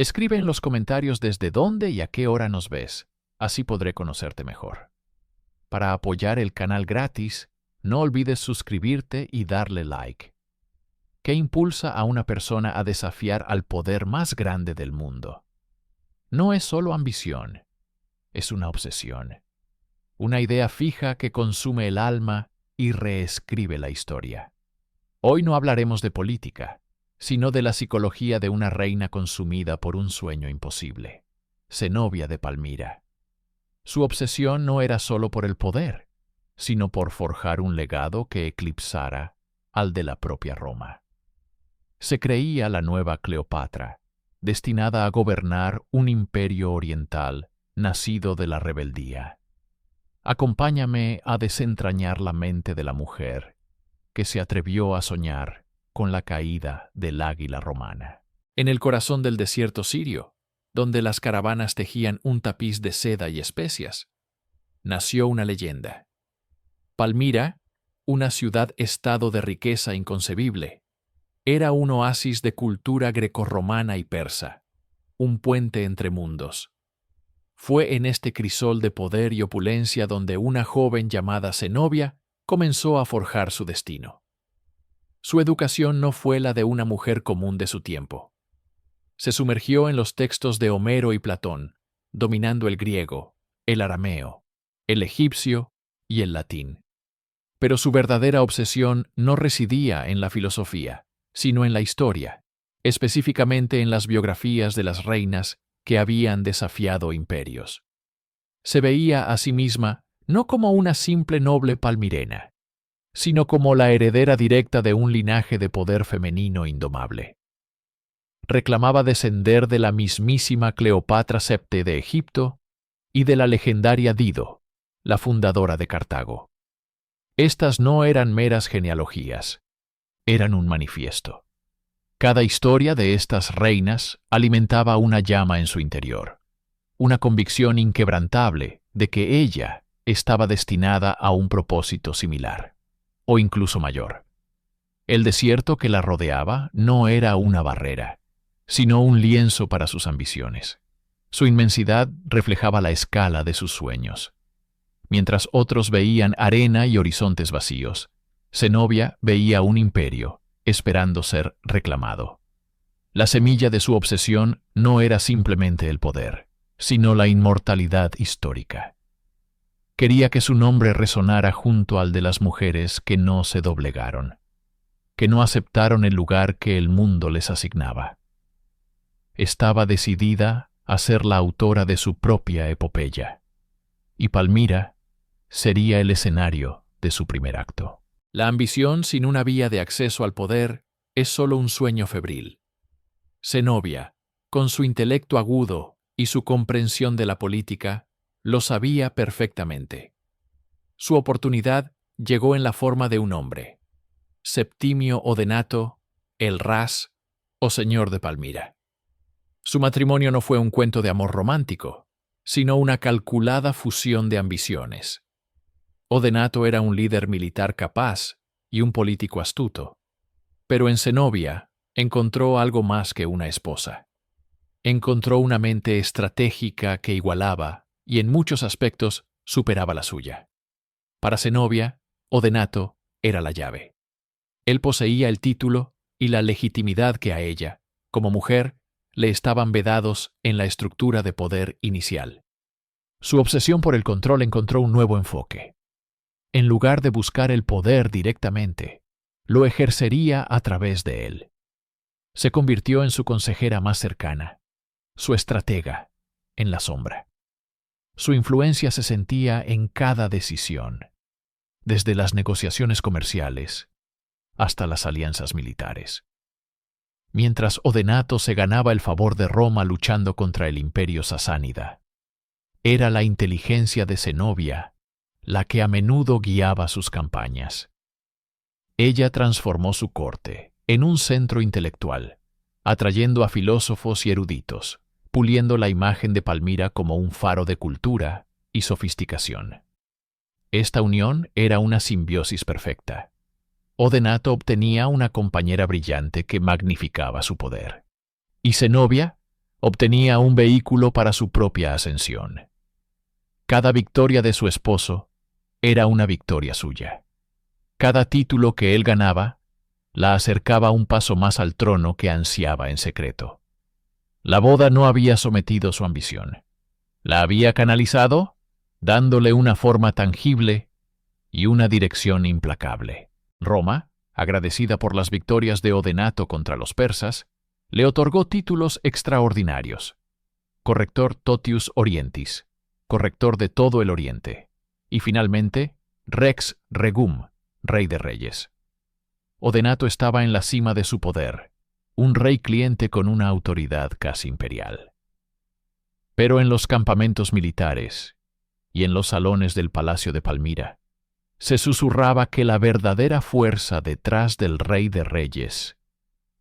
Escribe en los comentarios desde dónde y a qué hora nos ves, así podré conocerte mejor. Para apoyar el canal gratis, no olvides suscribirte y darle like. ¿Qué impulsa a una persona a desafiar al poder más grande del mundo? No es solo ambición, es una obsesión. Una idea fija que consume el alma y reescribe la historia. Hoy no hablaremos de política, sino de la psicología de una reina consumida por un sueño imposible, Zenobia de Palmira. Su obsesión no era solo por el poder, sino por forjar un legado que eclipsara al de la propia Roma. Se creía la nueva Cleopatra, destinada a gobernar un imperio oriental nacido de la rebeldía. Acompáñame a desentrañar la mente de la mujer que se atrevió a soñar con la caída del águila romana. En el corazón del desierto sirio, donde las caravanas tejían un tapiz de seda y especias, nació una leyenda. Palmira, una ciudad-estado de riqueza inconcebible, era un oasis de cultura grecorromana y persa, un puente entre mundos. Fue en este crisol de poder y opulencia donde una joven llamada Zenobia comenzó a forjar su destino. Su educación no fue la de una mujer común de su tiempo. Se sumergió en los textos de Homero y Platón, dominando el griego, el arameo, el egipcio y el latín. Pero su verdadera obsesión no residía en la filosofía, sino en la historia, específicamente en las biografías de las reinas que habían desafiado imperios. Se veía a sí misma no como una simple noble palmirena, sino como la heredera directa de un linaje de poder femenino indomable. Reclamaba descender de la mismísima Cleopatra Septe de Egipto y de la legendaria Dido, la fundadora de Cartago. Estas no eran meras genealogías, eran un manifiesto. Cada historia de estas reinas alimentaba una llama en su interior, una convicción inquebrantable de que ella estaba destinada a un propósito similar, o incluso mayor. El desierto que la rodeaba no era una barrera, sino un lienzo para sus ambiciones. Su inmensidad reflejaba la escala de sus sueños. Mientras otros veían arena y horizontes vacíos, Zenobia veía un imperio esperando ser reclamado. La semilla de su obsesión no era simplemente el poder, sino la inmortalidad histórica. Quería que su nombre resonara junto al de las mujeres que no se doblegaron, que no aceptaron el lugar que el mundo les asignaba. Estaba decidida a ser la autora de su propia epopeya, y Palmira sería el escenario de su primer acto. La ambición sin una vía de acceso al poder es solo un sueño febril. Zenobia, con su intelecto agudo y su comprensión de la política, lo sabía perfectamente. Su oportunidad llegó en la forma de un hombre, Septimio Odenato, el Ras o señor de Palmira. Su matrimonio no fue un cuento de amor romántico, sino una calculada fusión de ambiciones. Odenato era un líder militar capaz y un político astuto, pero en Zenobia encontró algo más que una esposa. Encontró una mente estratégica que igualaba y en muchos aspectos superaba la suya. Para Zenobia, Odenato era la llave. Él poseía el título y la legitimidad que a ella, como mujer, le estaban vedados en la estructura de poder inicial. Su obsesión por el control encontró un nuevo enfoque. En lugar de buscar el poder directamente, lo ejercería a través de él. Se convirtió en su consejera más cercana, su estratega, en la sombra. Su influencia se sentía en cada decisión, desde las negociaciones comerciales hasta las alianzas militares. Mientras Odenato se ganaba el favor de Roma luchando contra el imperio sasánida, era la inteligencia de Zenobia la que a menudo guiaba sus campañas. Ella transformó su corte en un centro intelectual, atrayendo a filósofos y eruditos, puliendo la imagen de Palmira como un faro de cultura y sofisticación. Esta unión era una simbiosis perfecta. Odenato obtenía una compañera brillante que magnificaba su poder, y Zenobia obtenía un vehículo para su propia ascensión. Cada victoria de su esposo era una victoria suya. Cada título que él ganaba la acercaba un paso más al trono que ansiaba en secreto. La boda no había sometido su ambición. La había canalizado, dándole una forma tangible y una dirección implacable. Roma, agradecida por las victorias de Odenato contra los persas, le otorgó títulos extraordinarios: corrector totius orientis, corrector de todo el oriente, y finalmente, rex regum, rey de reyes. Odenato estaba en la cima de su poder, un rey cliente con una autoridad casi imperial. Pero en los campamentos militares y en los salones del Palacio de Palmira, se susurraba que la verdadera fuerza detrás del rey de reyes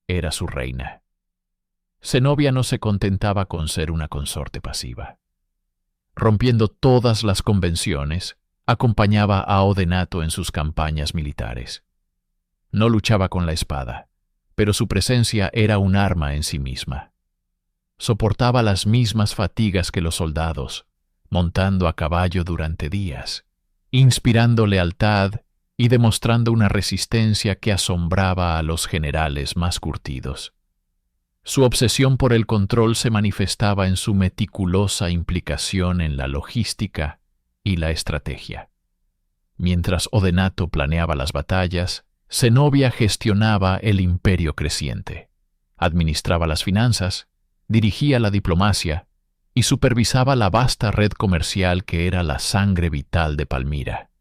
era su reina. Zenobia no se contentaba con ser una consorte pasiva. Rompiendo todas las convenciones, acompañaba a Odenato en sus campañas militares. No luchaba con la espada, pero su presencia era un arma en sí misma. Soportaba las mismas fatigas que los soldados, montando a caballo durante días, inspirando lealtad y demostrando una resistencia que asombraba a los generales más curtidos. Su obsesión por el control se manifestaba en su meticulosa implicación en la logística y la estrategia. Mientras Odenato planeaba las batallas, Zenobia gestionaba el imperio creciente, administraba las finanzas, dirigía la diplomacia y supervisaba la vasta red comercial que era la sangre vital de Palmira.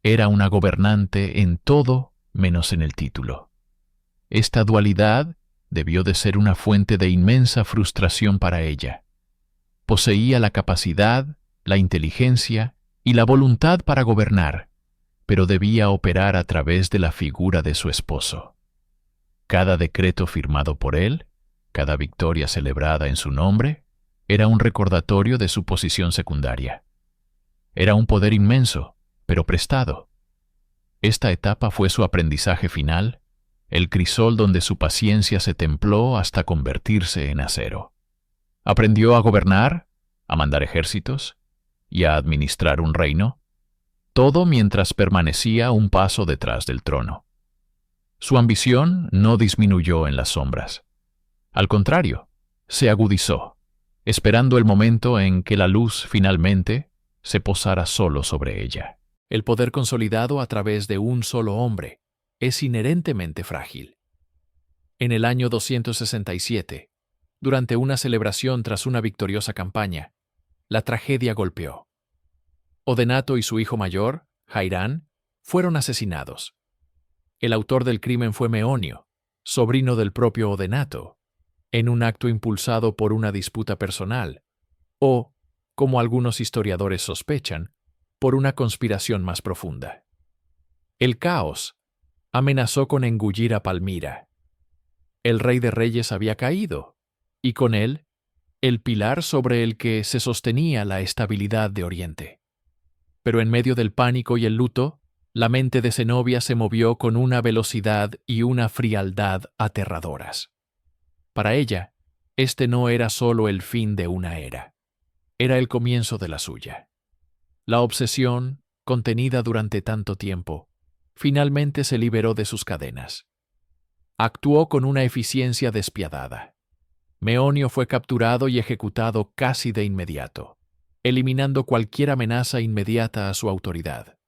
Era una gobernante en todo menos en el título. Esta dualidad debió de ser una fuente de inmensa frustración para ella. Poseía la capacidad, la inteligencia y la voluntad para gobernar, pero debía operar a través de la figura de su esposo. Cada decreto firmado por él, cada victoria celebrada en su nombre, era un recordatorio de su posición secundaria. Era un poder inmenso, pero prestado. Esta etapa fue su aprendizaje final, el crisol donde su paciencia se templó hasta convertirse en acero. Aprendió a gobernar, a mandar ejércitos y a administrar un reino, todo mientras permanecía un paso detrás del trono. Su ambición no disminuyó en las sombras. Al contrario, se agudizó, esperando el momento en que la luz finalmente se posara solo sobre ella. El poder consolidado a través de un solo hombre es inherentemente frágil. En el año 267, durante una celebración tras una victoriosa campaña, la tragedia golpeó. Odenato y su hijo mayor, Jairán, fueron asesinados. El autor del crimen fue Meonio, sobrino del propio Odenato, en un acto impulsado por una disputa personal, o, como algunos historiadores sospechan, por una conspiración más profunda. El caos amenazó con engullir a Palmira. El rey de reyes había caído, y con él, el pilar sobre el que se sostenía la estabilidad de Oriente. Pero en medio del pánico y el luto, la mente de Zenobia se movió con una velocidad y una frialdad aterradoras. Para ella, este no era solo el fin de una era, era el comienzo de la suya. La obsesión, contenida durante tanto tiempo, finalmente se liberó de sus cadenas. Actuó con una eficiencia despiadada. Meonio fue capturado y ejecutado casi de inmediato, eliminando cualquier amenaza inmediata a su autoridad.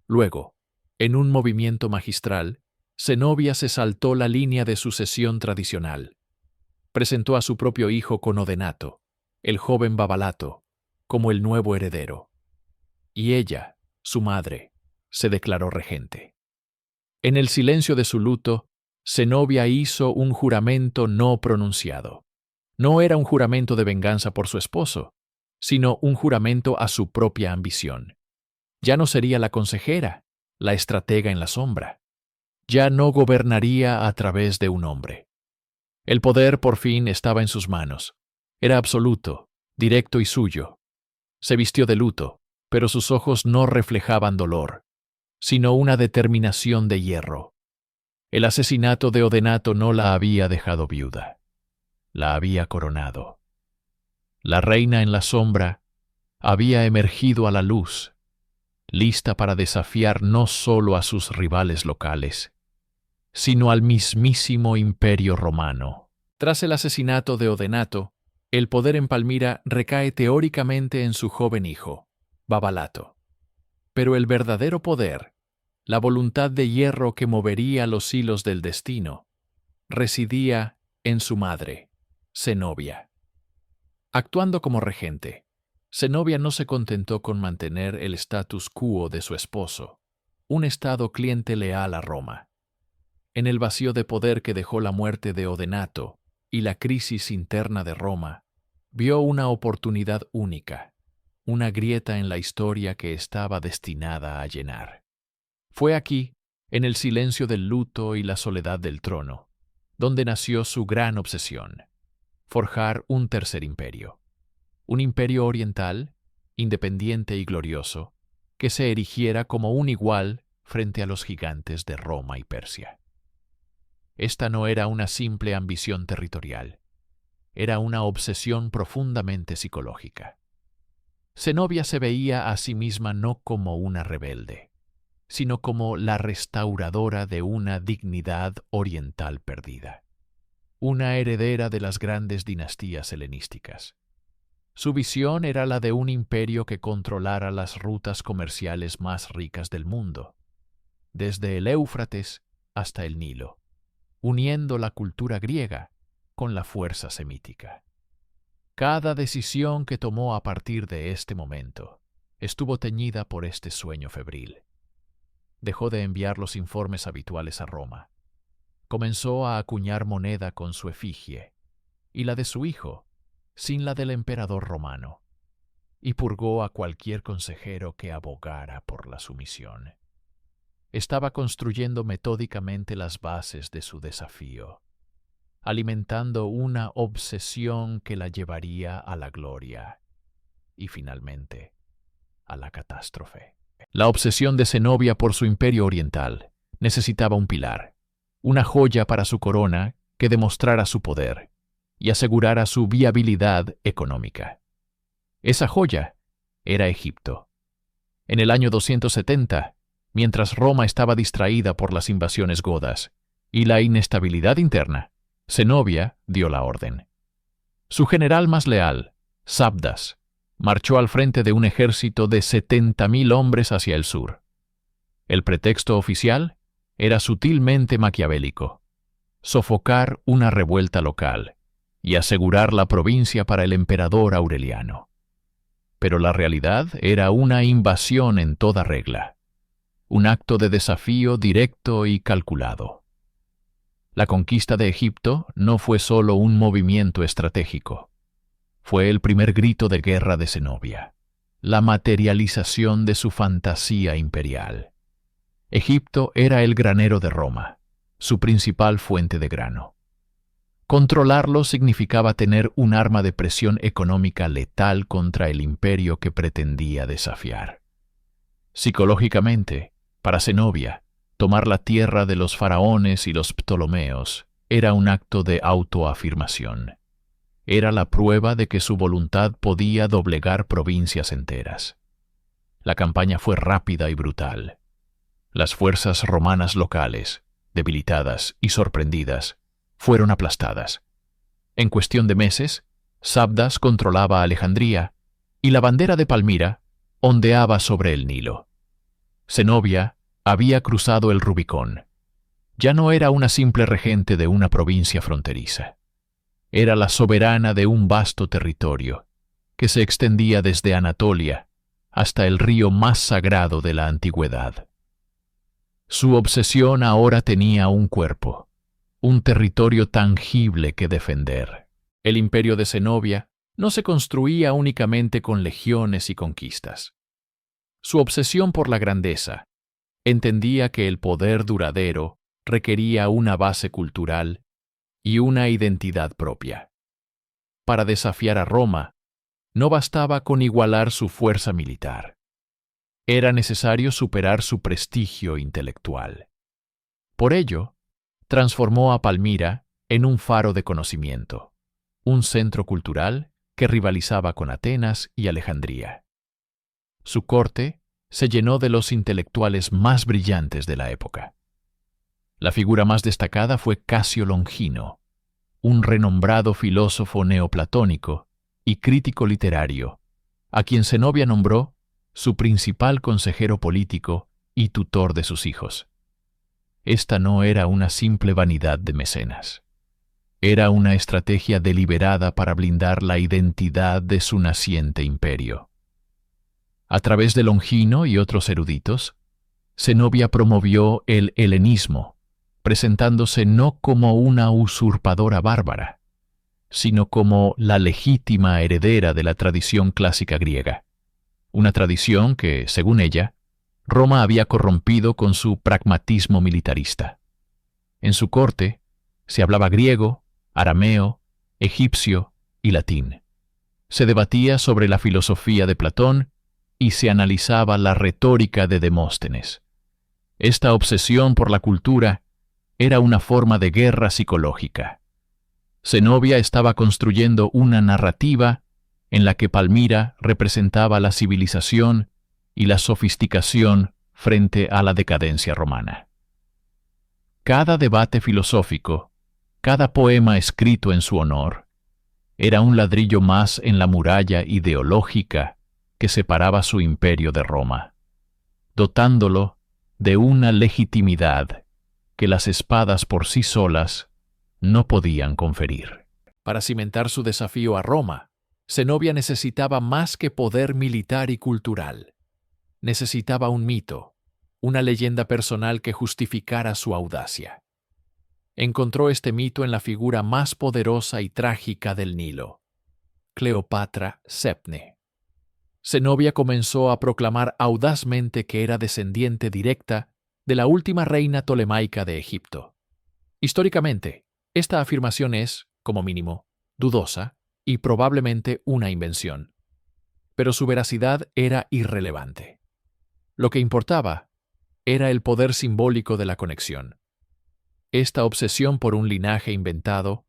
Luego, en un movimiento magistral, Zenobia se saltó la línea de sucesión tradicional. Presentó a su propio hijo con Odenato, el joven Babalato, como el nuevo heredero. Y ella, su madre, se declaró regente. En el silencio de su luto, Zenobia hizo un juramento no pronunciado. No era un juramento de venganza por su esposo, sino un juramento a su propia ambición. Ya no sería la consejera, la estratega en la sombra. Ya no gobernaría a través de un hombre. El poder por fin estaba en sus manos. Era absoluto, directo y suyo. Se vistió de luto, pero sus ojos no reflejaban dolor, sino una determinación de hierro. El asesinato de Odenato no la había dejado viuda. la había coronado. La reina en la sombra había emergido a la luz, lista para desafiar no solo a sus rivales locales, sino al mismísimo Imperio Romano. Tras el asesinato de Odenato, el poder en Palmira recae teóricamente en su joven hijo, Babalato. Pero el verdadero poder, la voluntad de hierro que movería los hilos del destino, residía en su madre, Zenobia. Actuando como regente, Zenobia no se contentó con mantener el status quo de su esposo, un estado cliente leal a Roma. En el vacío de poder que dejó la muerte de Odenato y la crisis interna de Roma, vio una oportunidad única, una grieta en la historia que estaba destinada a llenar. Fue aquí, en el silencio del luto y la soledad del trono, donde nació su gran obsesión: forjar un tercer imperio. Un imperio oriental, independiente y glorioso, que se erigiera como un igual frente a los gigantes de Roma y Persia. Esta no era una simple ambición territorial, era una obsesión profundamente psicológica. Zenobia se veía a sí misma no como una rebelde, sino como la restauradora de una dignidad oriental perdida, una heredera de las grandes dinastías helenísticas. Su visión era la de un imperio que controlara las rutas comerciales más ricas del mundo, desde el Éufrates hasta el Nilo, uniendo la cultura griega con la fuerza semítica. Cada decisión que tomó a partir de este momento estuvo teñida por este sueño febril. Dejó de enviar los informes habituales a Roma. Comenzó a acuñar moneda con su efigie, y la de su hijo, sin la del emperador romano, y purgó a cualquier consejero que abogara por la sumisión. Estaba construyendo metódicamente las bases de su desafío, alimentando una obsesión que la llevaría a la gloria y, finalmente, a la catástrofe. La obsesión de Zenobia por su imperio oriental necesitaba un pilar, una joya para su corona que demostrara su poder y asegurara su viabilidad económica. Esa joya era Egipto. En el año 270, mientras Roma estaba distraída por las invasiones godas y la inestabilidad interna, Zenobia dio la orden. Su general más leal, Sabdas, marchó al frente de un ejército de 70.000 hombres hacia el sur. El pretexto oficial era sutilmente maquiavélico: sofocar una revuelta local y asegurar la provincia para el emperador Aureliano. Pero la realidad era una invasión en toda regla, un acto de desafío directo y calculado. La conquista de Egipto no fue solo un movimiento estratégico. Fue el primer grito de guerra de Zenobia, la materialización de su fantasía imperial. Egipto era el granero de Roma, su principal fuente de grano. Controlarlo significaba tener un arma de presión económica letal contra el imperio que pretendía desafiar. Psicológicamente, para Zenobia, tomar la tierra de los faraones y los ptolomeos era un acto de autoafirmación. Era la prueba de que su voluntad podía doblegar provincias enteras. La campaña fue rápida y brutal. Las fuerzas romanas locales, debilitadas y sorprendidas, fueron aplastadas. En cuestión de meses, Sabdas controlaba Alejandría y la bandera de Palmira ondeaba sobre el Nilo. Zenobia había cruzado el Rubicón. Ya no era una simple regente de una provincia fronteriza. Era la soberana de un vasto territorio que se extendía desde Anatolia hasta el río más sagrado de la antigüedad. Su obsesión ahora tenía un cuerpo, un territorio tangible que defender. El imperio de Zenobia no se construía únicamente con legiones y conquistas. Su obsesión por la grandeza entendía que el poder duradero requería una base cultural y una identidad propia. Para desafiar a Roma, no bastaba con igualar su fuerza militar. Era necesario superar su prestigio intelectual. Por ello, transformó a Palmira en un faro de conocimiento, un centro cultural que rivalizaba con Atenas y Alejandría. Su corte se llenó de los intelectuales más brillantes de la época. La figura más destacada fue Casio Longino, un renombrado filósofo neoplatónico y crítico literario, a quien Zenobia nombró su principal consejero político y tutor de sus hijos. Esta no era una simple vanidad de mecenas. Era una estrategia deliberada para blindar la identidad de su naciente imperio. A través de Longino y otros eruditos, Zenobia promovió el helenismo, presentándose no como una usurpadora bárbara, sino como la legítima heredera de la tradición clásica griega, una tradición que, según ella, Roma había corrompido con su pragmatismo militarista. En su corte se hablaba griego, arameo, egipcio y latín. Se debatía sobre la filosofía de Platón y se analizaba la retórica de Demóstenes. Esta obsesión por la cultura era una forma de guerra psicológica. Zenobia estaba construyendo una narrativa en la que Palmira representaba la civilización y la sofisticación frente a la decadencia romana. Cada debate filosófico, cada poema escrito en su honor, era un ladrillo más en la muralla ideológica que separaba su imperio de Roma, dotándolo de una legitimidad que las espadas por sí solas no podían conferir. Para cimentar su desafío a Roma, Zenobia necesitaba más que poder militar y cultural. Necesitaba un mito, una leyenda personal que justificara su audacia. Encontró este mito en la figura más poderosa y trágica del Nilo, Cleopatra Sepne. Zenobia comenzó a proclamar audazmente que era descendiente directa de la última reina tolemaica de Egipto. Históricamente, esta afirmación es, como mínimo, dudosa y probablemente una invención. Pero su veracidad era irrelevante. Lo que importaba era el poder simbólico de la conexión. Esta obsesión por un linaje inventado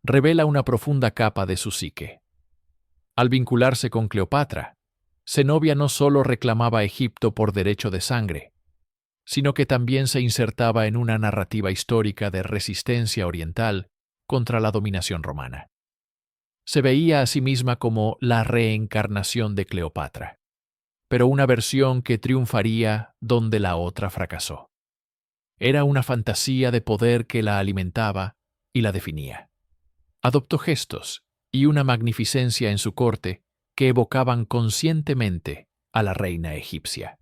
revela una profunda capa de su psique. Al vincularse con Cleopatra, Zenobia no solo reclamaba Egipto por derecho de sangre, sino que también se insertaba en una narrativa histórica de resistencia oriental contra la dominación romana. Se veía a sí misma como la reencarnación de Cleopatra, pero una versión que triunfaría donde la otra fracasó. Era una fantasía de poder que la alimentaba y la definía. Adoptó gestos y una magnificencia en su corte que evocaban conscientemente a la reina egipcia.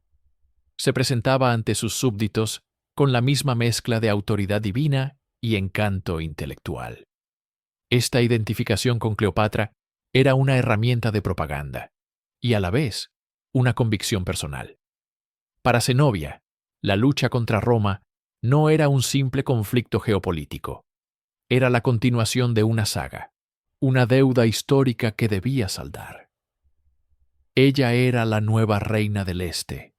Se presentaba ante sus súbditos con la misma mezcla de autoridad divina y encanto intelectual. Esta identificación con Cleopatra era una herramienta de propaganda y a la vez una convicción personal. Para Zenobia, la lucha contra Roma no era un simple conflicto geopolítico, era la continuación de una saga, una deuda histórica que debía saldar. Ella era la nueva reina del Este,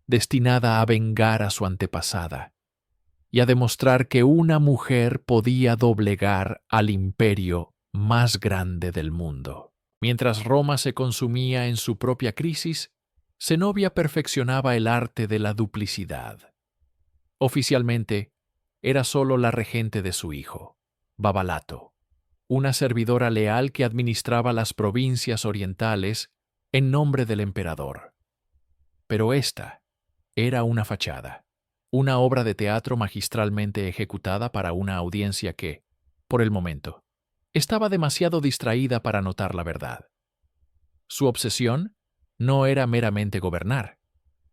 destinada a vengar a su antepasada y a demostrar que una mujer podía doblegar al imperio más grande del mundo. Mientras Roma se consumía en su propia crisis, Zenobia perfeccionaba el arte de la duplicidad. Oficialmente, era solo la regente de su hijo, Babalato, una servidora leal que administraba las provincias orientales en nombre del emperador. Pero esta era una fachada, una obra de teatro magistralmente ejecutada para una audiencia que, por el momento, estaba demasiado distraída para notar la verdad. Su obsesión no era meramente gobernar,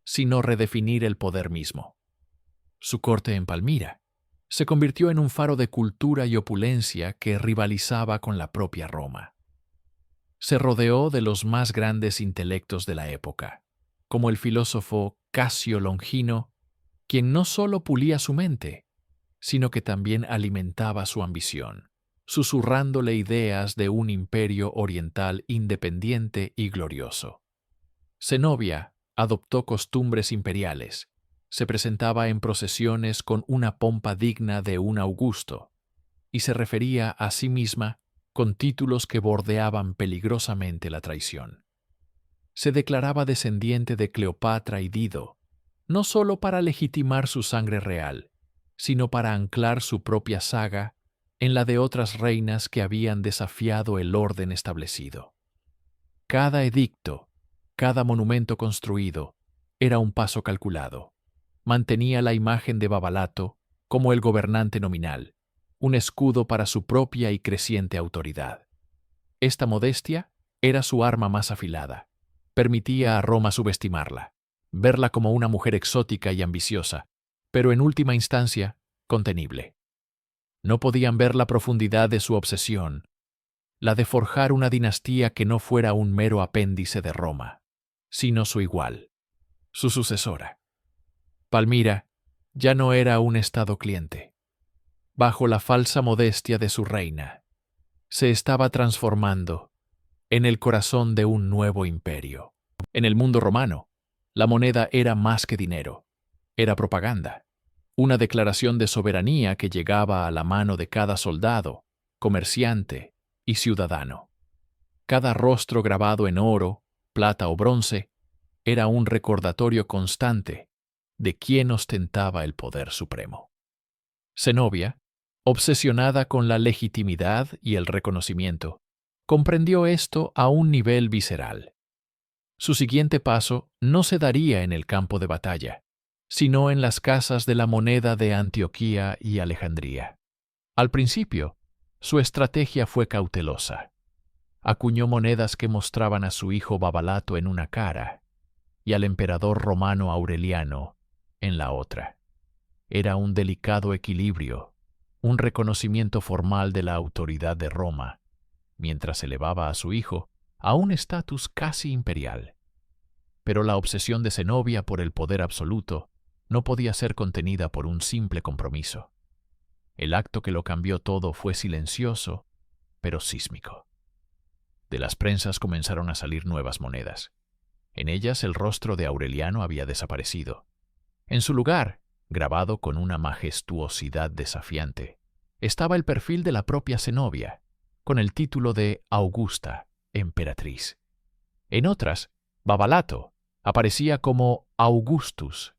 sino redefinir el poder mismo. Su corte en Palmira se convirtió en un faro de cultura y opulencia que rivalizaba con la propia Roma. Se rodeó de los más grandes intelectos de la época, como el filósofo Casio Longino, quien no solo pulía su mente, sino que también alimentaba su ambición, susurrándole ideas de un imperio oriental independiente y glorioso. Zenobia adoptó costumbres imperiales, se presentaba en procesiones con una pompa digna de un Augusto, y se refería a sí misma con títulos que bordeaban peligrosamente la traición. Se declaraba descendiente de Cleopatra y Dido, no solo para legitimar su sangre real, sino para anclar su propia saga en la de otras reinas que habían desafiado el orden establecido. Cada edicto, cada monumento construido, era un paso calculado. Mantenía la imagen de Babalato como el gobernante nominal, un escudo para su propia y creciente autoridad. Esta modestia era su arma más afilada. Permitía a Roma subestimarla, verla como una mujer exótica y ambiciosa, pero en última instancia, contenible. No podían ver la profundidad de su obsesión, la de forjar una dinastía que no fuera un mero apéndice de Roma, sino su igual, su sucesora. Palmira ya no era un estado cliente. Bajo la falsa modestia de su reina, se estaba transformando en el corazón de un nuevo imperio. En el mundo romano, la moneda era más que dinero, era propaganda, una declaración de soberanía que llegaba a la mano de cada soldado, comerciante y ciudadano. Cada rostro grabado en oro, plata o bronce era un recordatorio constante de quién ostentaba el poder supremo. Zenobia, obsesionada con la legitimidad y el reconocimiento, comprendió esto a un nivel visceral. Su siguiente paso no se daría en el campo de batalla, sino en las casas de la moneda de Antioquía y Alejandría. Al principio, su estrategia fue cautelosa. Acuñó monedas que mostraban a su hijo Babalato en una cara y al emperador romano Aureliano en la otra. Era un delicado equilibrio, un reconocimiento formal de la autoridad de Roma, mientras elevaba a su hijo a un estatus casi imperial. Pero la obsesión de Zenobia por el poder absoluto no podía ser contenida por un simple compromiso. El acto que lo cambió todo fue silencioso, pero sísmico. De las prensas comenzaron a salir nuevas monedas. En ellas el rostro de Aureliano había desaparecido. En su lugar, grabado con una majestuosidad desafiante, estaba el perfil de la propia Zenobia, con el título de Augusta, emperatriz. En otras, Babalato aparecía como Augustus.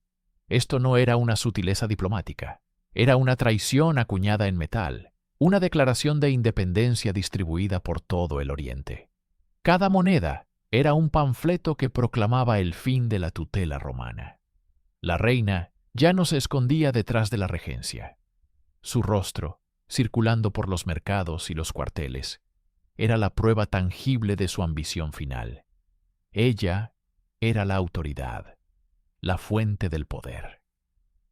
Esto no era una sutileza diplomática, era una traición acuñada en metal, una declaración de independencia distribuida por todo el Oriente. Cada moneda era un panfleto que proclamaba el fin de la tutela romana. La reina ya no se escondía detrás de la regencia. Su rostro, circulando por los mercados y los cuarteles, era la prueba tangible de su ambición final. Ella era la autoridad, la fuente del poder.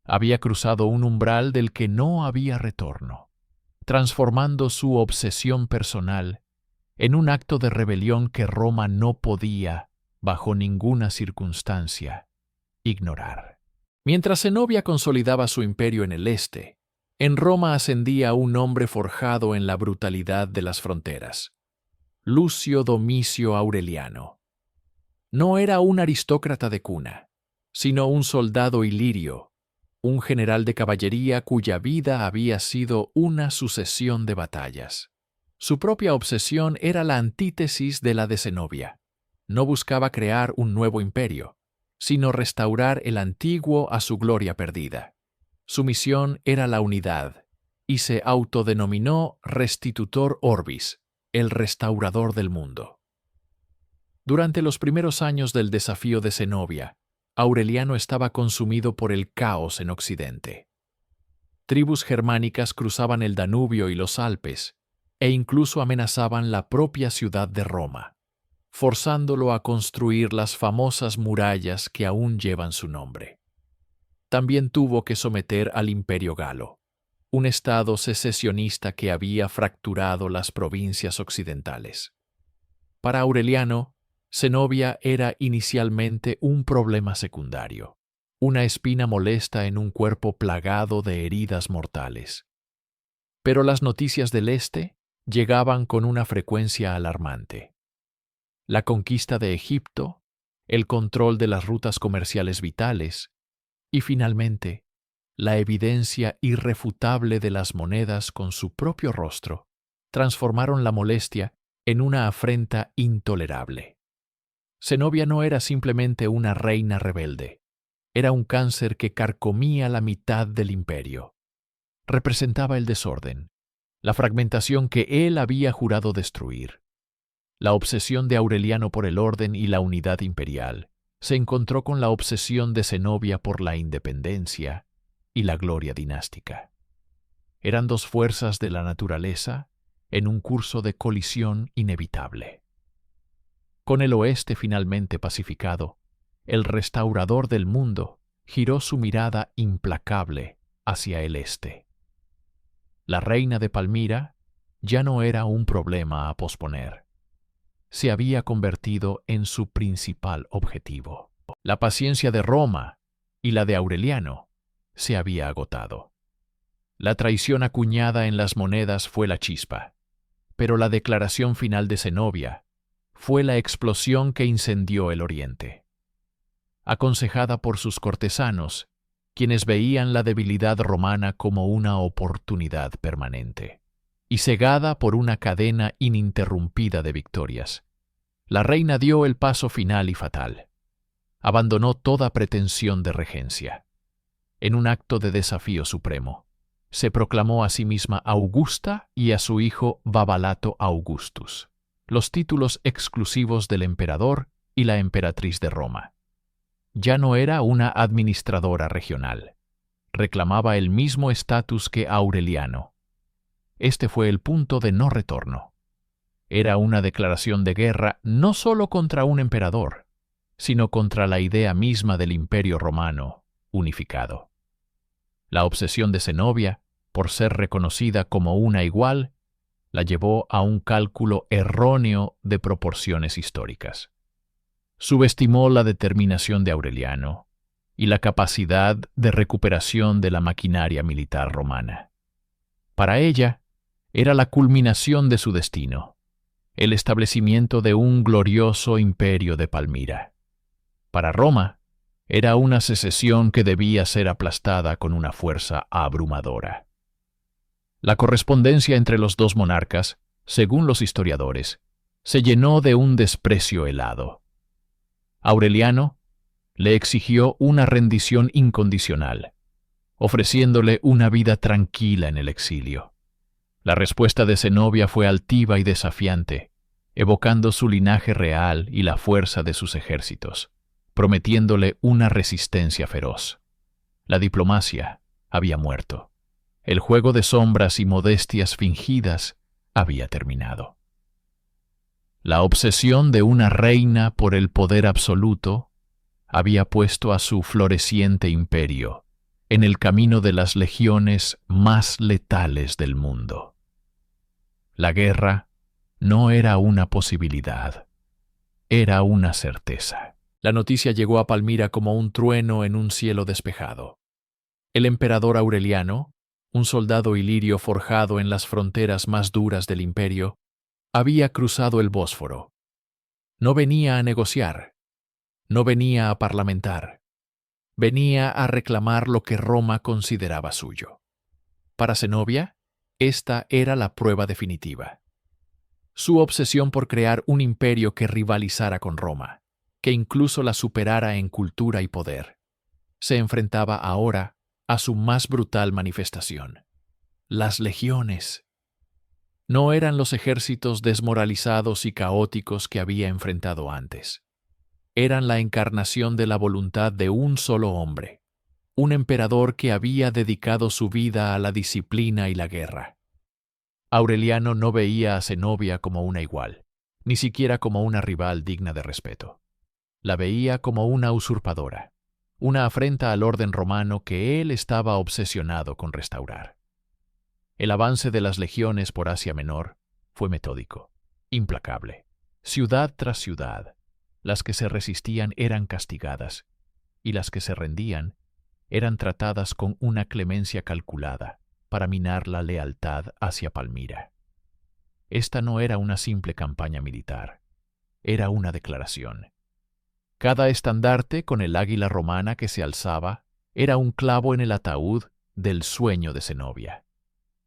Había cruzado un umbral del que no había retorno, transformando su obsesión personal en un acto de rebelión que Roma no podía, bajo ninguna circunstancia, ignorar. Mientras Zenobia consolidaba su imperio en el este, en Roma ascendía un hombre forjado en la brutalidad de las fronteras: Lucio Domicio Aureliano. No era un aristócrata de cuna, sino un soldado ilirio, un general de caballería cuya vida había sido una sucesión de batallas. Su propia obsesión era la antítesis de la de Zenobia. No buscaba crear un nuevo imperio, sino restaurar el antiguo a su gloria perdida. Su misión era la unidad, y se autodenominó Restitutor Orbis, el restaurador del mundo. Durante los primeros años del desafío de Zenobia, Aureliano estaba consumido por el caos en Occidente. Tribus germánicas cruzaban el Danubio y los Alpes, e incluso amenazaban la propia ciudad de Roma, forzándolo a construir las famosas murallas que aún llevan su nombre. También tuvo que someter al Imperio Galo, un estado secesionista que había fracturado las provincias occidentales. Para Aureliano, Zenobia era inicialmente un problema secundario, una espina molesta en un cuerpo plagado de heridas mortales. Pero las noticias del Este llegaban con una frecuencia alarmante. La conquista de Egipto, el control de las rutas comerciales vitales y, finalmente, la evidencia irrefutable de las monedas con su propio rostro transformaron la molestia en una afrenta intolerable. Zenobia no era simplemente una reina rebelde, era un cáncer que carcomía la mitad del imperio. Representaba el desorden, la fragmentación que él había jurado destruir. La obsesión de Aureliano por el orden y la unidad imperial se encontró con la obsesión de Zenobia por la independencia y la gloria dinástica. Eran dos fuerzas de la naturaleza en un curso de colisión inevitable. Con el oeste finalmente pacificado, el restaurador del mundo giró su mirada implacable hacia el este. La reina de Palmira ya no era un problema a posponer. Se había convertido en su principal objetivo. La paciencia de Roma y la de Aureliano se había agotado. La traición acuñada en las monedas fue la chispa, pero la declaración final de Zenobia fue la explosión que incendió el Oriente. Aconsejada por sus cortesanos, quienes veían la debilidad romana como una oportunidad permanente, y cegada por una cadena ininterrumpida de victorias, la reina dio el paso final y fatal. Abandonó toda pretensión de regencia. En un acto de desafío supremo, se proclamó a sí misma Augusta y a su hijo Babalato Augustus, los títulos exclusivos del emperador y la emperatriz de Roma. Ya no era una administradora regional. Reclamaba el mismo estatus que Aureliano. Este fue el punto de no retorno. Era una declaración de guerra no solo contra un emperador, sino contra la idea misma del imperio romano unificado. La obsesión de Zenobia, por ser reconocida como una igual, la llevó a un cálculo erróneo de proporciones históricas. Subestimó la determinación de Aureliano y la capacidad de recuperación de la maquinaria militar romana. Para ella, era la culminación de su destino, el establecimiento de un glorioso imperio de Palmira. Para Roma, era una secesión que debía ser aplastada con una fuerza abrumadora. La correspondencia entre los dos monarcas, según los historiadores, se llenó de un desprecio helado. Aureliano le exigió una rendición incondicional, ofreciéndole una vida tranquila en el exilio. La respuesta de Zenobia fue altiva y desafiante, evocando su linaje real y la fuerza de sus ejércitos, prometiéndole una resistencia feroz. La diplomacia había muerto. El juego de sombras y modestias fingidas había terminado. La obsesión de una reina por el poder absoluto había puesto a su floreciente imperio en el camino de las legiones más letales del mundo. La guerra no era una posibilidad, era una certeza. La noticia llegó a Palmira como un trueno en un cielo despejado. El emperador Aureliano, un soldado ilirio forjado en las fronteras más duras del imperio, había cruzado el Bósforo. No venía a negociar, no venía a parlamentar, venía a reclamar lo que Roma consideraba suyo. Para Zenobia, esta era la prueba definitiva. Su obsesión por crear un imperio que rivalizara con Roma, que incluso la superara en cultura y poder, se enfrentaba ahora a su más brutal manifestación: las legiones. No eran los ejércitos desmoralizados y caóticos que había enfrentado antes. Eran la encarnación de la voluntad de un solo hombre, un emperador que había dedicado su vida a la disciplina y la guerra. Aureliano no veía a Zenobia como una igual, ni siquiera como una rival digna de respeto. La veía como una usurpadora, una afrenta al orden romano que él estaba obsesionado con restaurar. El avance de las legiones por Asia Menor fue metódico, implacable. Ciudad tras ciudad, las que se resistían eran castigadas, y las que se rendían eran tratadas con una clemencia calculada para minar la lealtad hacia Palmira. Esta no era una simple campaña militar, era una declaración. Cada estandarte con el águila romana que se alzaba era un clavo en el ataúd del sueño de Zenobia.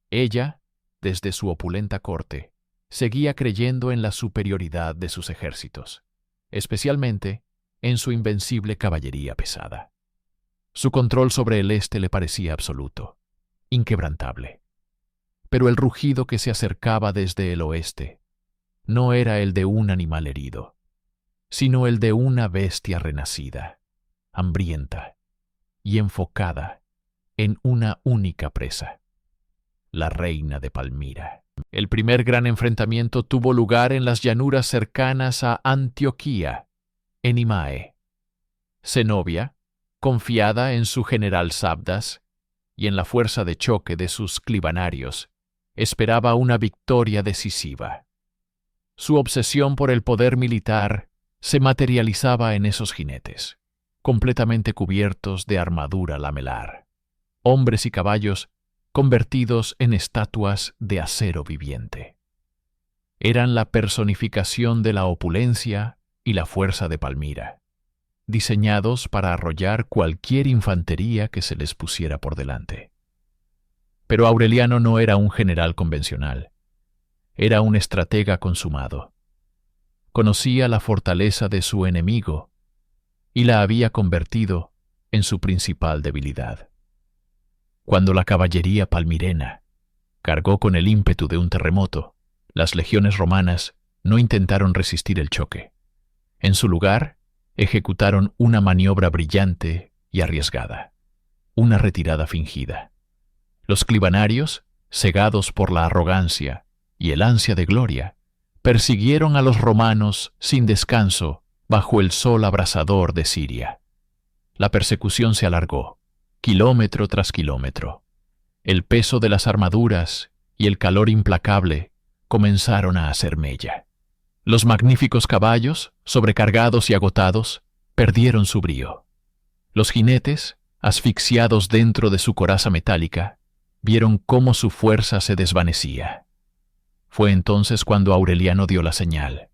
Ella desde su opulenta corte, seguía creyendo en la superioridad de sus ejércitos, especialmente en su invencible caballería pesada. Su control sobre el este le parecía absoluto, inquebrantable. Pero el rugido que se acercaba desde el oeste no era el de un animal herido, sino el de una bestia renacida, hambrienta y enfocada en una única presa: la reina de Palmira. El primer gran enfrentamiento tuvo lugar en las llanuras cercanas a Antioquía, en Imae. Zenobia, confiada en su general Sabdas y en la fuerza de choque de sus clibanarios, esperaba una victoria decisiva. Su obsesión por el poder militar se materializaba en esos jinetes, completamente cubiertos de armadura lamelar, hombres y caballos convertidos en estatuas de acero viviente. Eran la personificación de la opulencia y la fuerza de Palmira, diseñados para arrollar cualquier infantería que se les pusiera por delante. Pero Aureliano no era un general convencional, era un estratega consumado. Conocía la fortaleza de su enemigo y la había convertido en su principal debilidad. Cuando la caballería palmirena cargó con el ímpetu de un terremoto, las legiones romanas no intentaron resistir el choque. En su lugar, ejecutaron una maniobra brillante y arriesgada, una retirada fingida. Los clibanarios, cegados por la arrogancia y el ansia de gloria, persiguieron a los romanos sin descanso bajo el sol abrasador de Siria. La persecución se alargó, kilómetro tras kilómetro. El peso de las armaduras y el calor implacable comenzaron a hacer mella. Los magníficos caballos, sobrecargados y agotados, perdieron su brío. Los jinetes, asfixiados dentro de su coraza metálica, vieron cómo su fuerza se desvanecía. Fue entonces cuando Aureliano dio la señal.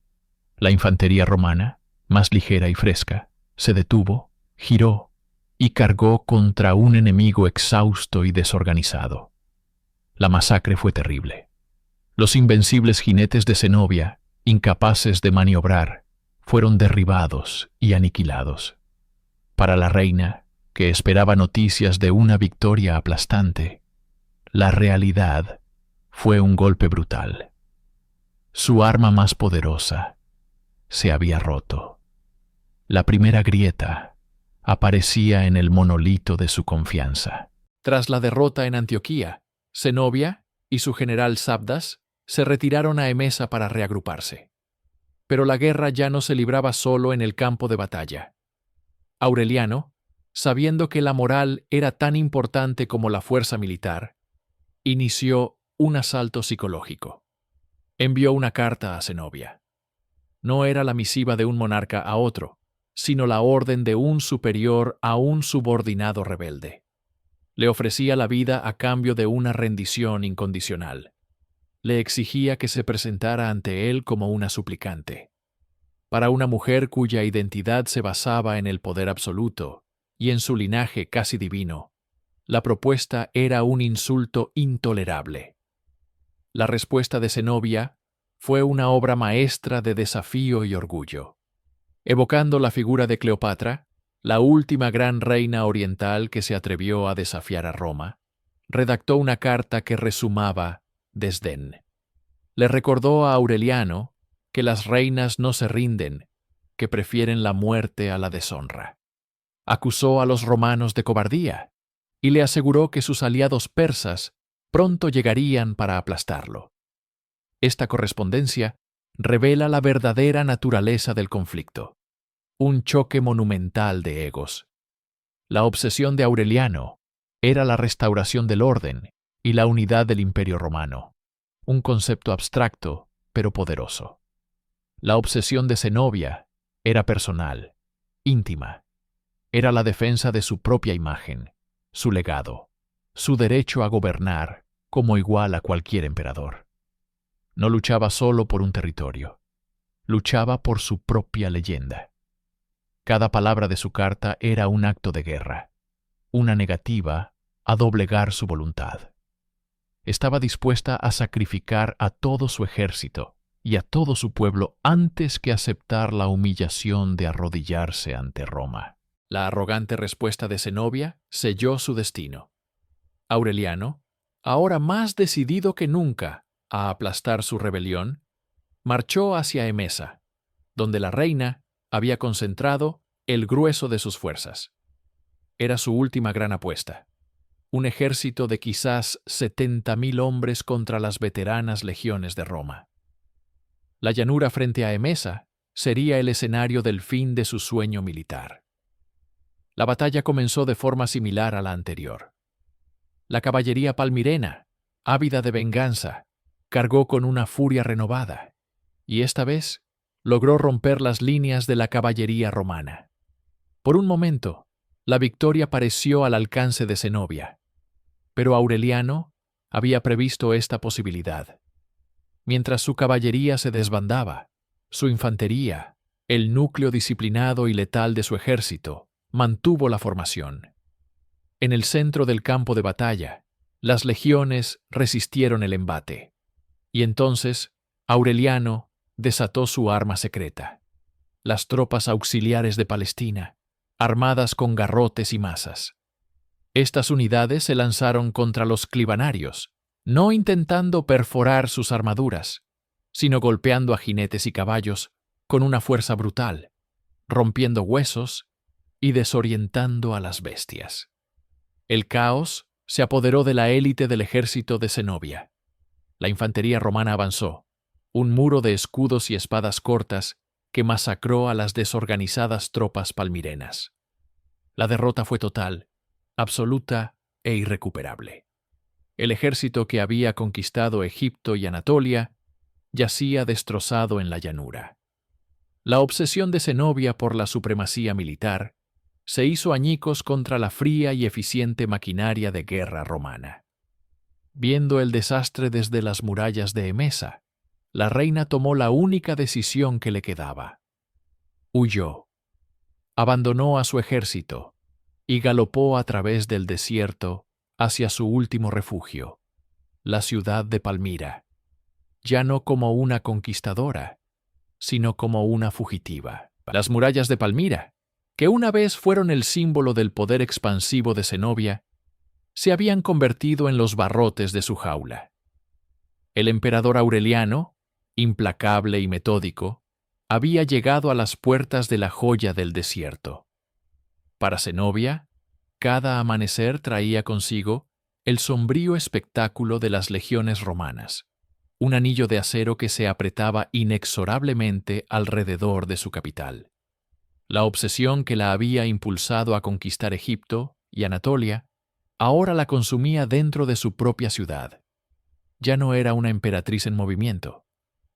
La infantería romana, más ligera y fresca, se detuvo, giró y cargó contra un enemigo exhausto y desorganizado. La masacre fue terrible. Los invencibles jinetes de Zenobia, incapaces de maniobrar, fueron derribados y aniquilados. Para la reina, que esperaba noticias de una victoria aplastante, la realidad fue un golpe brutal. Su arma más poderosa se había roto. La primera grieta aparecía en el monolito de su confianza. Tras la derrota en Antioquía, Zenobia y su general Sabdas se retiraron a Emesa para reagruparse. Pero la guerra ya no se libraba solo en el campo de batalla. Aureliano, sabiendo que la moral era tan importante como la fuerza militar, inició un asalto psicológico. Envió una carta a Zenobia. No era la misiva de un monarca a otro, sino la orden de un superior a un subordinado rebelde. Le ofrecía la vida a cambio de una rendición incondicional. Le exigía que se presentara ante él como una suplicante. Para una mujer cuya identidad se basaba en el poder absoluto y en su linaje casi divino, la propuesta era un insulto intolerable. La respuesta de Zenobia fue una obra maestra de desafío y orgullo. Evocando la figura de Cleopatra, la última gran reina oriental que se atrevió a desafiar a Roma, redactó una carta que rezumaba desdén. Le recordó a Aureliano que las reinas no se rinden, que prefieren la muerte a la deshonra. Acusó a los romanos de cobardía y le aseguró que sus aliados persas pronto llegarían para aplastarlo. Esta correspondencia revela la verdadera naturaleza del conflicto, un choque monumental de egos. La obsesión de Aureliano era la restauración del orden y la unidad del Imperio Romano, un concepto abstracto pero poderoso. La obsesión de Zenobia era personal, íntima. Era la defensa de su propia imagen, su legado, su derecho a gobernar como igual a cualquier emperador. No luchaba solo por un territorio, luchaba por su propia leyenda. Cada palabra de su carta era un acto de guerra, una negativa a doblegar su voluntad. estaba dispuesta a sacrificar a todo su ejército y a todo su pueblo antes que aceptar la humillación de arrodillarse ante Roma. La arrogante respuesta de Zenobia selló su destino. Aureliano, ahora más decidido que nunca a aplastar su rebelión, marchó hacia Emesa, donde la reina había concentrado el grueso de sus fuerzas. Era su última gran apuesta. Un ejército de quizás 70.000 hombres contra las veteranas legiones de Roma. La llanura frente a Emesa sería el escenario del fin de su sueño militar. La batalla comenzó de forma similar a la anterior. La caballería palmirena, ávida de venganza, cargó con una furia renovada, y esta vez logró romper las líneas de la caballería romana. Por un momento, la victoria pareció al alcance de Zenobia, pero Aureliano había previsto esta posibilidad. Mientras su caballería se desbandaba, su infantería, el núcleo disciplinado y letal de su ejército, mantuvo la formación. En el centro del campo de batalla, las legiones resistieron el embate, y entonces Aureliano desató su arma secreta. Las tropas auxiliares de Palestina, armadas con garrotes y mazas. Estas unidades se lanzaron contra los clibanarios, no intentando perforar sus armaduras, sino golpeando a jinetes y caballos con una fuerza brutal, rompiendo huesos y desorientando a las bestias. El caos se apoderó de la élite del ejército de Zenobia. La infantería romana avanzó, un muro de escudos y espadas cortas que masacró a las desorganizadas tropas palmirenas. La derrota fue total, absoluta e irrecuperable. El ejército que había conquistado Egipto y Anatolia yacía destrozado en la llanura. La obsesión de Zenobia por la supremacía militar se hizo añicos contra la fría y eficiente maquinaria de guerra romana. Viendo el desastre desde las murallas de Emesa, la reina tomó la única decisión que le quedaba. Huyó. Abandonó a su ejército y galopó a través del desierto hacia su último refugio, la ciudad de Palmira, ya no como una conquistadora, sino como una fugitiva. Las murallas de Palmira, que una vez fueron el símbolo del poder expansivo de Zenobia, se habían convertido en los barrotes de su jaula. El emperador Aureliano, implacable y metódico, había llegado a las puertas de la joya del desierto. Para Zenobia, cada amanecer traía consigo el sombrío espectáculo de las legiones romanas, un anillo de acero que se apretaba inexorablemente alrededor de su capital. La obsesión que la había impulsado a conquistar Egipto y Anatolia ahora la consumía dentro de su propia ciudad. Ya no era una emperatriz en movimiento,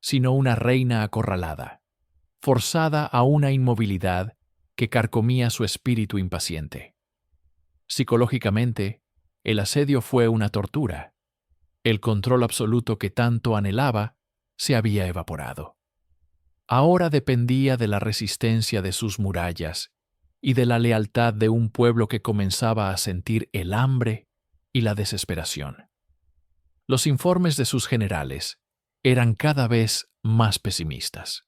sino una reina acorralada, forzada a una inmovilidad que carcomía su espíritu impaciente. Psicológicamente, el asedio fue una tortura. El control absoluto que tanto anhelaba se había evaporado. Ahora dependía de la resistencia de sus murallas y de la lealtad de un pueblo que comenzaba a sentir el hambre y la desesperación. Los informes de sus generales eran cada vez más pesimistas.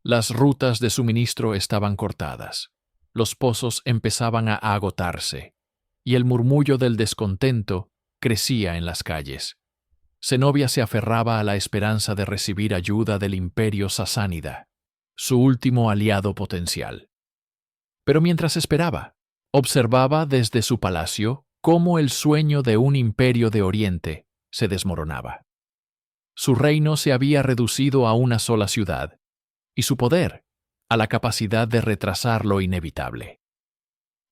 Las rutas de suministro estaban cortadas, los pozos empezaban a agotarse, y el murmullo del descontento crecía en las calles. Zenobia se aferraba a la esperanza de recibir ayuda del imperio sasánida, su último aliado potencial. Pero mientras esperaba, observaba desde su palacio cómo el sueño de un imperio de Oriente se desmoronaba. Su reino se había reducido a una sola ciudad, y su poder a la capacidad de retrasar lo inevitable.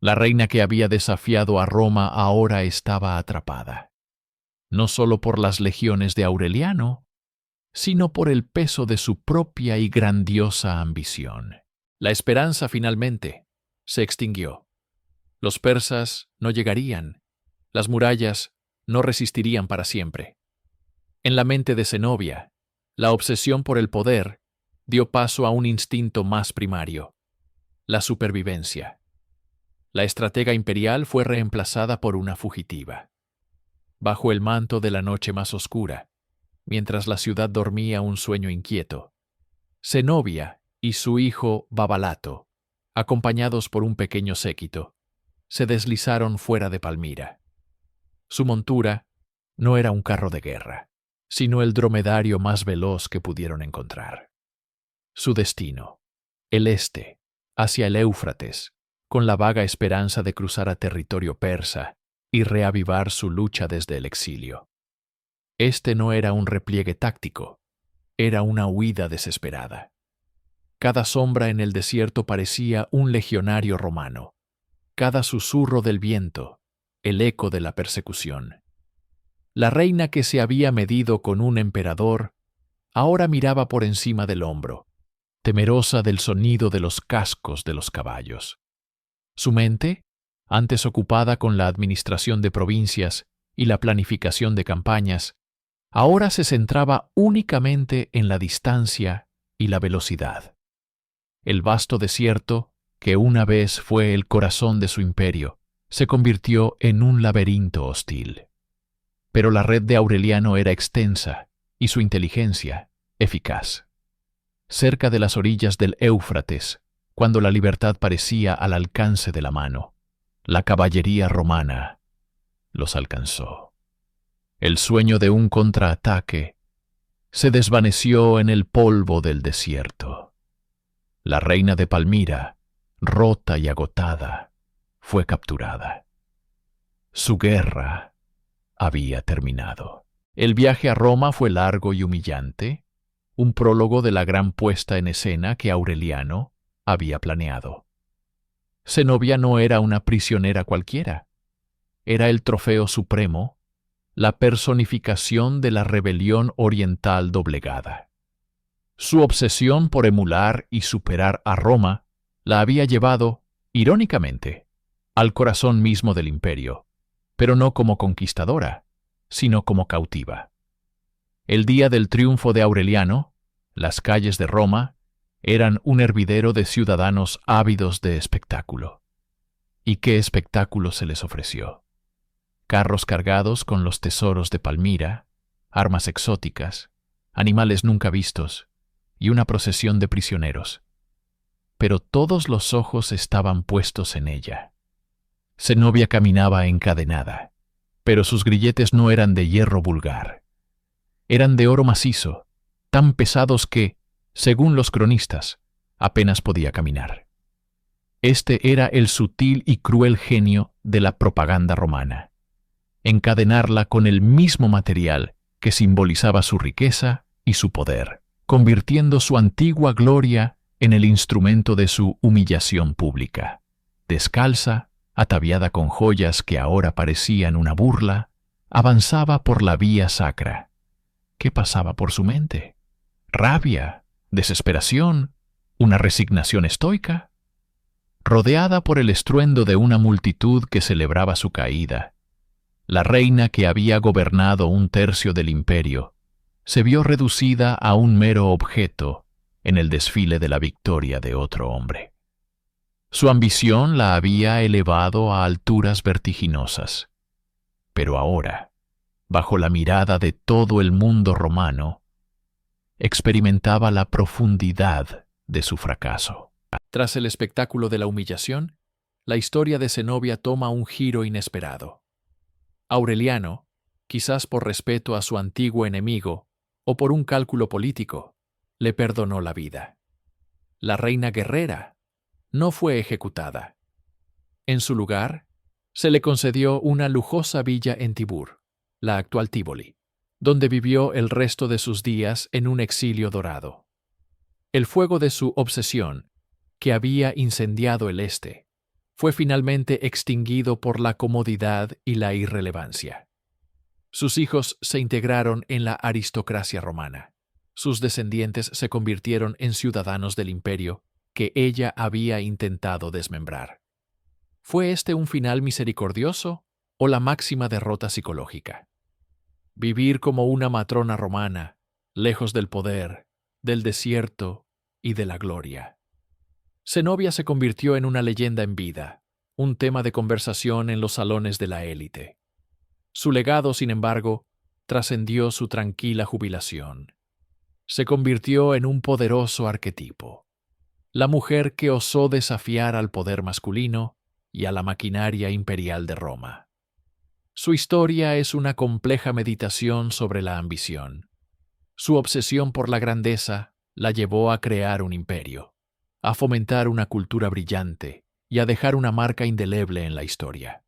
La reina que había desafiado a Roma ahora estaba atrapada, no solo por las legiones de Aureliano, sino por el peso de su propia y grandiosa ambición. La esperanza finalmente se extinguió. Los persas no llegarían, las murallas no resistirían para siempre. En la mente de Zenobia, la obsesión por el poder dio paso a un instinto más primario, la supervivencia. La estratega imperial fue reemplazada por una fugitiva. bajo el manto de la noche más oscura, mientras la ciudad dormía un sueño inquieto, Zenobia y su hijo Babalato, acompañados por un pequeño séquito, se deslizaron fuera de Palmira. Su montura no era un carro de guerra, sino el dromedario más veloz que pudieron encontrar. Su destino, el este, hacia el Éufrates, con la vaga esperanza de cruzar a territorio persa y reavivar su lucha desde el exilio. Este no era un repliegue táctico, era una huida desesperada. Cada sombra en el desierto parecía un legionario romano, cada susurro del viento, el eco de la persecución. La reina que se había medido con un emperador, ahora miraba por encima del hombro, temerosa del sonido de los cascos de los caballos. Su mente, antes ocupada con la administración de provincias y la planificación de campañas, ahora se centraba únicamente en la distancia y la velocidad. El vasto desierto, que una vez fue el corazón de su imperio, se convirtió en un laberinto hostil. Pero la red de Aureliano era extensa y su inteligencia eficaz. Cerca de las orillas del Éufrates, cuando la libertad parecía al alcance de la mano, la caballería romana los alcanzó. El sueño de un contraataque se desvaneció en el polvo del desierto. La reina de Palmira, rota y agotada, fue capturada. Su guerra había terminado. El viaje a Roma fue largo y humillante, un prólogo de la gran puesta en escena que Aureliano había planeado. Zenobia no era una prisionera cualquiera. Era el trofeo supremo, la personificación de la rebelión oriental doblegada. Su obsesión por emular y superar a Roma la había llevado, irónicamente, al corazón mismo del imperio, pero no como conquistadora, sino como cautiva. El día del triunfo de Aureliano, las calles de Roma eran un hervidero de ciudadanos ávidos de espectáculo. ¿Y qué espectáculo se les ofreció? Carros cargados con los tesoros de Palmira, armas exóticas, animales nunca vistos y una procesión de prisioneros. Pero todos los ojos estaban puestos en ella. Zenobia caminaba encadenada, pero sus grilletes no eran de hierro vulgar. Eran de oro macizo, tan pesados que, según los cronistas, apenas podía caminar. Este era el sutil y cruel genio de la propaganda romana: encadenarla con el mismo material que simbolizaba su riqueza y su poder, convirtiendo su antigua gloria en el instrumento de su humillación pública. Descalza, ataviada con joyas que ahora parecían una burla, avanzaba por la vía sacra. ¿Qué pasaba por su mente? ¿Rabia? ¿Desesperación? ¿Una resignación estoica? Rodeada por el estruendo de una multitud que celebraba su caída, la reina que había gobernado un tercio del imperio se vio reducida a un mero objeto en el desfile de la victoria de otro hombre. Su ambición la había elevado a alturas vertiginosas, pero ahora, bajo la mirada de todo el mundo romano, experimentaba la profundidad de su fracaso. Tras el espectáculo de la humillación, la historia de Zenobia toma un giro inesperado. Aureliano, quizás por respeto a su antiguo enemigo o por un cálculo político, le perdonó la vida. La reina guerrera no fue ejecutada. En su lugar, se le concedió una lujosa villa en Tibur, la actual Tívoli, donde vivió el resto de sus días en un exilio dorado. El fuego de su obsesión, que había incendiado el este, fue finalmente extinguido por la comodidad y la irrelevancia. Sus hijos se integraron en la aristocracia romana. Sus descendientes se convirtieron en ciudadanos del imperio que ella había intentado desmembrar. ¿Fue este un final misericordioso o la máxima derrota psicológica? Vivir como una matrona romana, lejos del poder, del desierto y de la gloria. Zenobia se convirtió en una leyenda en vida, un tema de conversación en los salones de la élite. Su legado, sin embargo, trascendió su tranquila jubilación. Se convirtió en un poderoso arquetipo. La mujer que osó desafiar al poder masculino y a la maquinaria imperial de Roma. Su historia es una compleja meditación sobre la ambición. Su obsesión por la grandeza la llevó a crear un imperio, a fomentar una cultura brillante y a dejar una marca indeleble en la historia.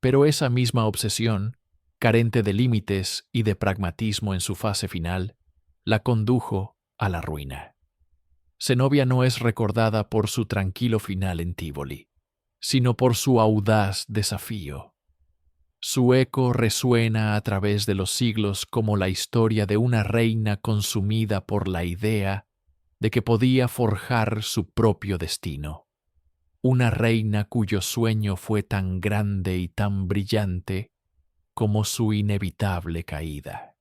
Pero esa misma obsesión, carente de límites y de pragmatismo en su fase final, la condujo a la ruina. Zenobia no es recordada por su tranquilo final en Tívoli, sino por su audaz desafío. Su eco resuena a través de los siglos como la historia de una reina consumida por la idea de que podía forjar su propio destino. Una reina cuyo sueño fue tan grande y tan brillante como su inevitable caída.